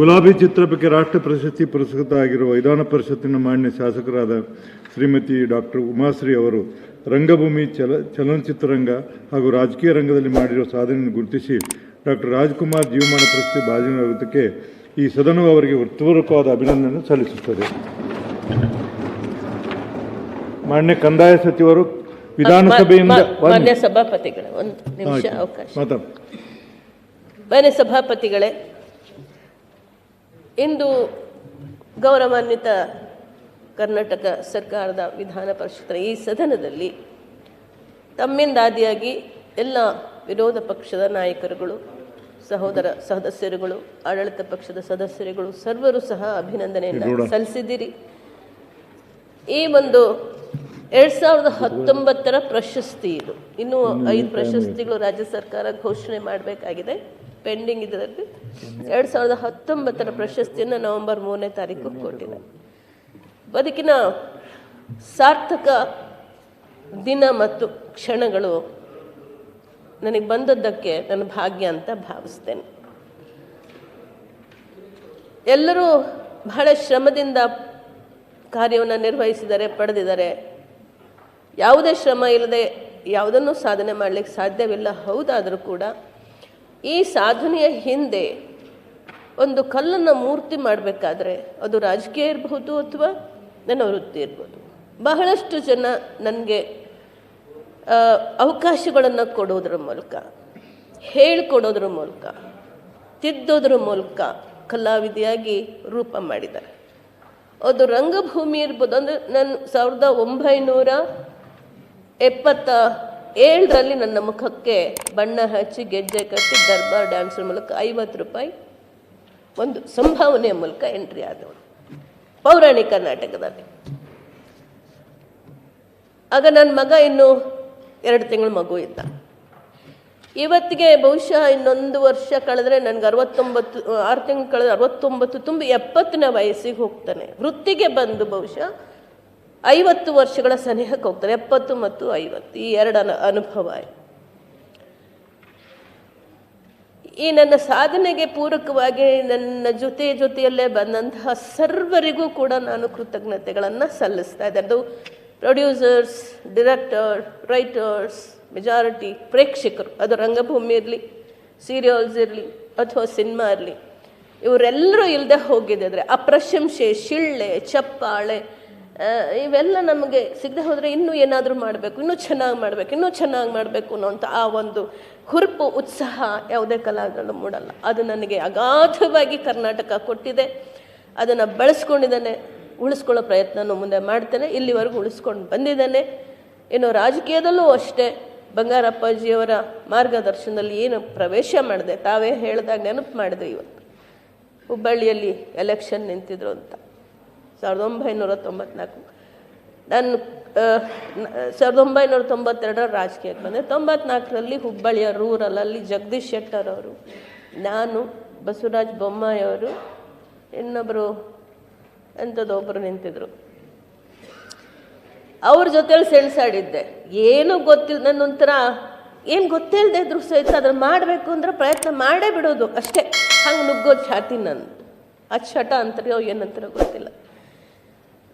ಗುಲಾಬಿ ಚಿತ್ರಕ್ಕೆ ರಾಷ್ಟ್ರ ಪ್ರಶಸ್ತಿ ಪುರಸ್ಕೃತ ಆಗಿರುವ ವಿಧಾನ ಪರಿಷತ್ತಿನ ಮಾನ್ಯ ಶಾಸಕರಾದ ಶ್ರೀಮತಿ ಡಾಕ್ಟರ್ ಉಮಾಶ್ರೀ ಅವರು ರಂಗಭೂಮಿ ಚಲನಚಿತ್ರರಂಗ ಹಾಗೂ ರಾಜಕೀಯ ರಂಗದಲ್ಲಿ ಮಾಡಿರುವ ಸಾಧನೆಯನ್ನು ಗುರುತಿಸಿ ಡಾಕ್ಟರ್ ರಾಜ್ಕುಮಾರ್ ಜೀವಮಾನ ಪ್ರಶಸ್ತಿ ಭಾಜನರಾಗುವುದಕ್ಕೆ ಈ ಸದನವು ಅವರಿಗೆ ಹೃತ್ಪೂರ್ವಕವಾದ ಅಭಿನಂದನೆ ಸಲ್ಲಿಸುತ್ತದೆ. ಮಾನ್ಯ ಕಂದಾಯ ಸಚಿವರು ವಿಧಾನಸಭೆಯಿಂದ ಮಾನ್ಯ ಸಭಾಪತಿಗಳೇ ಒಂದು ನಿಮಿಷ ಅವಕಾಶ. ಮಾನ್ಯ ಸಭಾಪತಿಗಳೇ, ಇಂದು ಗೌರವಾನ್ವಿತ ಕರ್ನಾಟಕ ಸರ್ಕಾರದ ವಿಧಾನ ಪರಿಷತ್ನ ಈ ಸದನದಲ್ಲಿ ತಮ್ಮಿಂದಾದಿಯಾಗಿ ಎಲ್ಲ ವಿರೋಧ ಪಕ್ಷದ ನಾಯಕರುಗಳು, ಸದಸ್ಯರುಗಳು, ಆಡಳಿತ ಪಕ್ಷದ ಸದಸ್ಯರುಗಳು ಸರ್ವರು ಸಹ ಅಭಿನಂದನೆಯನ್ನು ಸಲ್ಲಿಸಿದ್ದೀರಿ. ಈ ಒಂದು 2019 ಪ್ರಶಸ್ತಿ ಇದು. ಇನ್ನೂ 5 ಪ್ರಶಸ್ತಿಗಳು ರಾಜ್ಯ ಸರ್ಕಾರ ಘೋಷಣೆ ಮಾಡಬೇಕಾಗಿದೆ, ಪೆಂಡಿಂಗ್ ಇದರಲ್ಲಿ. 2019 ಪ್ರಶಸ್ತಿಯನ್ನು ನವೆಂಬರ್ 3ನೇ ತಾರೀಕು ಕೊಟ್ಟಿದೆ. ಬದುಕಿನ ಸಾರ್ಥಕ ದಿನ ಮತ್ತು ಕ್ಷಣಗಳು ನನಗೆ ಬಂದದ್ದಕ್ಕೆ ನನ್ನ ಭಾಗ್ಯ ಅಂತ ಭಾವಿಸ್ತೇನೆ. ಎಲ್ಲರೂ ಬಹಳ ಶ್ರಮದಿಂದ ಕಾರ್ಯವನ್ನು ನಿರ್ವಹಿಸಿದ್ದಾರೆ, ಪಡೆದಿದ್ದಾರೆ. ಯಾವುದೇ ಶ್ರಮ ಇಲ್ಲದೆ ಯಾವುದನ್ನು ಸಾಧನೆ ಮಾಡಲಿಕ್ಕೆ ಸಾಧ್ಯವಿಲ್ಲ. ಹೌದಾದರೂ ಕೂಡ ಈ ಸಾಧನೆಯ ಹಿಂದೆ ಒಂದು ಕಲ್ಲನ್ನು ಮೂರ್ತಿ ಮಾಡಬೇಕಾದ್ರೆ ಅದು ರಾಜಕೀಯ ಇರಬಹುದು ಅಥವಾ ನನ್ನ ವೃತ್ತಿ ಇರ್ಬೋದು. ಬಹಳಷ್ಟು ಜನ ನನಗೆ ಅವಕಾಶಗಳನ್ನು ಕೊಡೋದ್ರ ಮೂಲಕ, ಹೇಳಿಕೊಡೋದ್ರ ಮೂಲಕ, ತಿದ್ದೋದ್ರ ಮೂಲಕ ಕಲಾವಿದೆಯಾಗಿ ರೂಪ ಮಾಡಿದ್ದಾರೆ. ಅದು ರಂಗಭೂಮಿ ಇರ್ಬೋದು. ಅಂದರೆ ನಾನು 1977ರಲ್ಲಿ ನನ್ನ ಮುಖಕ್ಕೆ ಬಣ್ಣ ಹಚ್ಚಿ ಗೆಜ್ಜೆ ಕಟ್ಟಿ ದರ್ಬಾರ್ ಡ್ಯಾನ್ಸರ್ ಮೂಲಕ 50 ರೂಪಾಯಿ ಒಂದು ಸಂಭಾವನೆಯ ಮೂಲಕ ಎಂಟ್ರಿ ಆದವಳು ಪೌರಾಣಿಕ ನಾಟಕದಲ್ಲಿ. ಆಗ ನನ್ನ ಮಗ ಇನ್ನೂ 2 ತಿಂಗಳ ಮಗು ಇದ್ದ. ಇವತ್ತಿಗೆ ಬಹುಶಃ ಇನ್ನೊಂದು ವರ್ಷ ಕಳೆದ್ರೆ ನನಗೆ 69, 6 ತಿಂಗಳು ಕಳೆದ್ರೆ 69 ತುಂಬಿ 70ನೇ ವಯಸ್ಸಿಗೆ ಹೋಗ್ತಾನೆ. ವೃತ್ತಿಗೆ ಬಂದು ಬಹುಶಃ 50 ವರ್ಷಗಳ ಸನಿಹಕ್ಕೆ ಹೋಗ್ತಾನೆ. 70 ಮತ್ತು 50 ಈ 2 ಅನುಭವ. ಈ ನನ್ನ ಸಾಧನೆಗೆ ಪೂರಕವಾಗಿ ನನ್ನ ಜೊತೆಯಲ್ಲೇ ಬಂದಂತಹ ಸರ್ವರಿಗೂ ಕೂಡ ನಾನು ಕೃತಜ್ಞತೆಗಳನ್ನು ಸಲ್ಲಿಸ್ತಾ ಇದ್ದೆ. ಅದು ಪ್ರೊಡ್ಯೂಸರ್ಸ್, ಡೈರೆಕ್ಟರ್, ರೈಟರ್ಸ್, ಮೆಜಾರಿಟಿ ಪ್ರೇಕ್ಷಕರು, ಅದು ರಂಗಭೂಮಿ ಇರಲಿ, ಸೀರಿಯಲ್ಸ್ ಇರಲಿ ಅಥವಾ ಸಿನಿಮಾ ಇರಲಿ, ಇವರೆಲ್ಲರೂ ಇಲ್ಲದೆ ಹೋಗಿದ್ದರೆ ಆ ಪ್ರಶಂಸೆ, ಶಿಳ್ಳೆ, ಚಪ್ಪಾಳೆ ಇವೆಲ್ಲ ನಮಗೆ ಸಿಗದೆ ಹೋದರೆ ಇನ್ನೂ ಏನಾದರೂ ಮಾಡಬೇಕು, ಇನ್ನೂ ಚೆನ್ನಾಗಿ ಮಾಡಬೇಕು ಅನ್ನೋಂಥ ಆ ಒಂದು ಹುರುಪು, ಉತ್ಸಾಹ ಯಾವುದೇ ಕಲಾವಿದರು ಮೂಡಲ್ಲ. ಅದು ನನಗೆ ಅಗಾಧವಾಗಿ ಕರ್ನಾಟಕ ಕೊಟ್ಟಿದೆ. ಅದನ್ನು ಬಳಸ್ಕೊಂಡಿದ್ದೇನೆ, ಉಳಿಸ್ಕೊಳ್ಳೋ ಪ್ರಯತ್ನನೂ ಮುಂದೆ ಮಾಡ್ತೇನೆ. ಇಲ್ಲಿವರೆಗೂ ಉಳಿಸ್ಕೊಂಡು ಬಂದಿದ್ದೇನೆ. ಇನ್ನು ರಾಜಕೀಯದಲ್ಲೂ ಅಷ್ಟೇ ಬಂಗಾರಪ್ಪಾಜಿಯವರ ಮಾರ್ಗದರ್ಶನದಲ್ಲಿ ಏನು ಪ್ರವೇಶ ಮಾಡಿದೆ, ತಾವೇ ಹೇಳಿದಾಗ ನೆನಪು ಮಾಡಿದೆ. ಇವತ್ತು ಹುಬ್ಬಳ್ಳಿಯಲ್ಲಿ ಎಲೆಕ್ಷನ್ ನಿಂತಿದ್ರು ಅಂತ 1994. ನಾನು 1992 ರಾಜಕೀಯಕ್ಕೆ ಬಂದೆ. 94ರಲ್ಲಿ ಹುಬ್ಬಳ್ಳಿಯ ರೂರಲಲ್ಲಿ ಜಗದೀಶ್ ಶೆಟ್ಟರ್ ಅವರು, ನಾನು, ಬಸವರಾಜ ಬೊಮ್ಮಾಯಿ ಅವರು, ಇನ್ನೊಬ್ಬರು ಎಂಥದ್ದೊಬ್ಬರು ನಿಂತಿದ್ರು. ಅವ್ರ ಜೊತೆಲಿ ಸೆಣಸಾಡಿದ್ದೆ. ಏನೂ ಗೊತ್ತಿಲ್ಲ, ನನ್ನೊಂಥರ ಏನು ಗೊತ್ತಿಲ್ಲದೆ ಇದ್ರು ಸಹಿತ ಅದನ್ನು ಮಾಡಬೇಕು ಅಂದ್ರೆ ಪ್ರಯತ್ನ ಮಾಡೇ ಬಿಡೋದು ಅಷ್ಟೇ. ಹಂಗೆ ನುಗ್ಗೋ ಛಾತಿ ನಂದು. ಅಚ್ಚಟ ಅಂತಾರೋ ಏನಂತಾರೋ ಗೊತ್ತಿಲ್ಲ.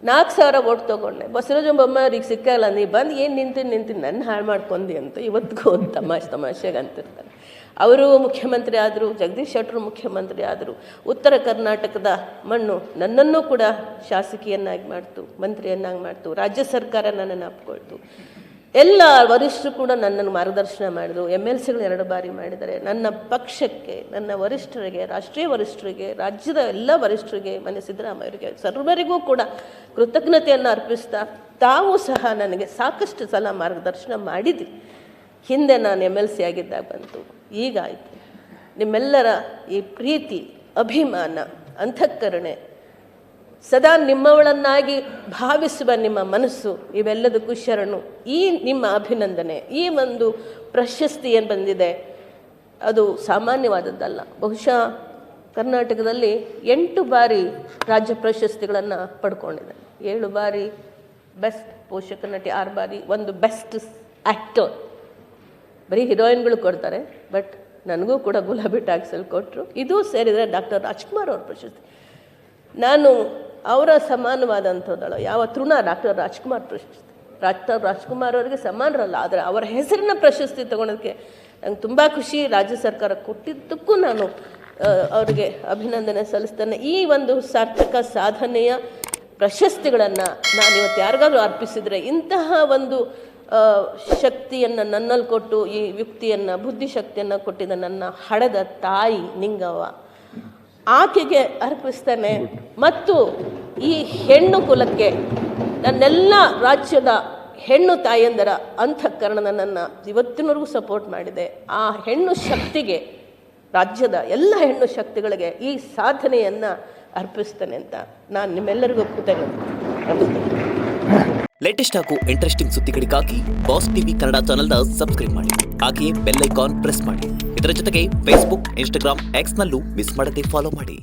4,000 ಓಟ್ ತೊಗೊಂಡೆ. ಬಸವರಾಜ ಬೊಮ್ಮಾಯಿಗೆ ಸಿಕ್ಕಲ್ಲ, ನೀ ಬಂದು ಏನು ನಿಂತೀನಿ ನನ್ನ ಹಾಳು ಮಾಡ್ಕೊಂಡಿ ಅಂತ ಇವತ್ತಿಗೂ ಒಂದು ತಮಾಷೆಗೆ ಅಂತಿರ್ತಾರೆ. ಅವರು ಮುಖ್ಯಮಂತ್ರಿ ಆದರು, ಜಗದೀಶ್ ಶೆಟ್ಟರು ಮುಖ್ಯಮಂತ್ರಿ ಆದರು. ಉತ್ತರ ಕರ್ನಾಟಕದ ಮಣ್ಣು ನನ್ನನ್ನು ಕೂಡ ಶಾಸಕಿಯನ್ನಾಗಿ ಮಾಡ್ತು, ಮಂತ್ರಿಯನ್ನಾಗಿ ಮಾಡ್ತು. ರಾಜ್ಯ ಸರ್ಕಾರ ನನ್ನನ್ನು ಅಪ್ಕೊಳ್ತು. ಎಲ್ಲ ವರಿಷ್ಠರು ಕೂಡ ನನ್ನನ್ನು ಮಾರ್ಗದರ್ಶನ ಮಾಡಿದರು. MLCಗಳು 2 ಬಾರಿ ಮಾಡಿದ್ದಾರೆ. ನನ್ನ ಪಕ್ಷಕ್ಕೆ, ನನ್ನ ವರಿಷ್ಠರಿಗೆ, ರಾಷ್ಟ್ರೀಯ ವರಿಷ್ಠರಿಗೆ, ರಾಜ್ಯದ ಎಲ್ಲ ವರಿಷ್ಠರಿಗೆ, ಮನೆ ಸಿದ್ದರಾಮಯ್ಯರಿಗೆ ಸರ್ವರಿಗೂ ಕೂಡ ಕೃತಜ್ಞತೆಯನ್ನು ಅರ್ಪಿಸ್ತಾ, ತಾವು ಸಹ ನನಗೆ ಸಾಕಷ್ಟು ಸಲ ಮಾರ್ಗದರ್ಶನ ಮಾಡಿದ್ರಿ. ಹಿಂದೆ ನಾನು MLC ಆಗಿದ್ದಾಗ ಬಂತು, ಈಗಾಯಿತು. ನಿಮ್ಮೆಲ್ಲರ ಈ ಪ್ರೀತಿ, ಅಭಿಮಾನ, ಅಂತಃಕರಣೆ, ಸದಾ ನಿಮ್ಮವಳನ್ನಾಗಿ ಭಾವಿಸುವ ನಿಮ್ಮ ಮನಸ್ಸು, ಇವೆಲ್ಲದಕ್ಕೂ ಶರಣು. ಈ ನಿಮ್ಮ ಅಭಿನಂದನೆ, ಈ ಒಂದು ಪ್ರಶಸ್ತಿ ಏನು ಬಂದಿದೆ ಅದು ಸಾಮಾನ್ಯವಾದದ್ದಲ್ಲ. ಬಹುಶಃ ಕರ್ನಾಟಕದಲ್ಲಿ 8 ಬಾರಿ ರಾಜ್ಯ ಪ್ರಶಸ್ತಿಗಳನ್ನು ಪಡ್ಕೊಂಡಿದೆ. 7 ಬಾರಿ ಬೆಸ್ಟ್ ಪೋಷಕ ನಟಿ, 6 ಬಾರಿ ಒಂದು ಬೆಸ್ಟ್ ಆ್ಯಕ್ಟರ್. ಬರೀ ಹೀರೋಯಿನ್ಗಳು ಕೊಡ್ತಾರೆ, ಬಟ್ ನನಗೂ ಕೂಡ ಗುಲಾಬಿ ಟ್ಯಾಕ್ಸಲ್ಲಿ ಕೊಟ್ಟರು. ಇದು ಸೇರಿದರೆ ಡಾಕ್ಟರ್ ರಾಜ್ಕುಮಾರ್ ಅವ್ರ ಪ್ರಶಸ್ತಿ. ನಾನು ಅವರ ಸಮಾನವಾದಂಥದ್ದಳು ಯಾವ ತೃಣ ಡಾಕ್ಟರ್ ರಾಜ್ಕುಮಾರ್ ಪ್ರಶಸ್ತಿ. ಡಾಕ್ಟರ್ ರಾಜ್ಕುಮಾರ್ ಅವರಿಗೆ ಸಮಾನರಲ್ಲ, ಆದರೆ ಅವರ ಹೆಸರಿನ ಪ್ರಶಸ್ತಿ ತಗೊಳೋದಕ್ಕೆ ನಂಗೆ ತುಂಬ ಖುಷಿ. ರಾಜ್ಯ ಸರ್ಕಾರ ಕೊಟ್ಟಿದ್ದಕ್ಕೂ ನಾನು ಅವರಿಗೆ ಅಭಿನಂದನೆ ಸಲ್ಲಿಸ್ತೇನೆ. ಈ ಒಂದು ಸಾರ್ಥಕ ಸಾಧನೆಯ ಪ್ರಶಸ್ತಿಗಳನ್ನು ನಾನು ಇವತ್ತು ಯಾರಿಗಾದ್ರೂ ಅರ್ಪಿಸಿದರೆ, ಇಂತಹ ಒಂದು ಶಕ್ತಿಯನ್ನು ನನ್ನಲ್ಲಿ ಕೊಟ್ಟು ಈ ಯುಕ್ತಿಯನ್ನು ಬುದ್ಧಿಶಕ್ತಿಯನ್ನು ಕೊಟ್ಟಿದ್ದ ನನ್ನ ಹಡೆದ ತಾಯಿ ನಿಂಗವ್ವ, ಆಕೆಗೆ ಅರ್ಪಿಸ್ತೇನೆ. ಮತ್ತು ಈ ಹೆಣ್ಣು ಕುಲಕ್ಕೆ ನನ್ನೆಲ್ಲ ರಾಜ್ಯದ ಹೆಣ್ಣು ತಾಯಂದರ ಅಂತಃಕರಣ ನನ್ನನ್ನು ಇವತ್ತಿನವರೆಗೂ ಸಪೋರ್ಟ್ ಮಾಡಿದೆ. ಆ ಹೆಣ್ಣು ಶಕ್ತಿಗೆ, ರಾಜ್ಯದ ಎಲ್ಲ ಹೆಣ್ಣು ಶಕ್ತಿಗಳಿಗೆ ಈ ಸಾಧನೆಯನ್ನು ಅರ್ಪಿಸ್ತೇನೆ ಅಂತ ನಾನು ನಿಮ್ಮೆಲ್ಲರಿಗೂ ಕೃತಜ್ಞತೆ. ಲೇಟೆಸ್ಟ್ ಹಾಗೂ ಇಂಟ್ರೆಸ್ಟಿಂಗ್ ಸುದ್ದಿಗಳಿಗಾಗಿ ಬಾಸ್ ಟಿವಿ ಕನ್ನಡ ಚಾನೆಲ್ನ ಸಬ್ಸ್ಕ್ರೈಬ್ ಮಾಡಿ. ಹಾಗೆಯೇ ಬೆಲ್ ಐಕಾನ್ ಪ್ರೆಸ್ ಮಾಡಿ. ಇದರ ಜೊತೆಗೆ ಫೇಸ್ಬುಕ್, ಇನ್ಸ್ಟಾಗ್ರಾಮ್, ಎಕ್ಸ್ನಲ್ಲೂ ಮಿಸ್ ಮಾಡದೆ ಫಾಲೋ ಮಾಡಿ.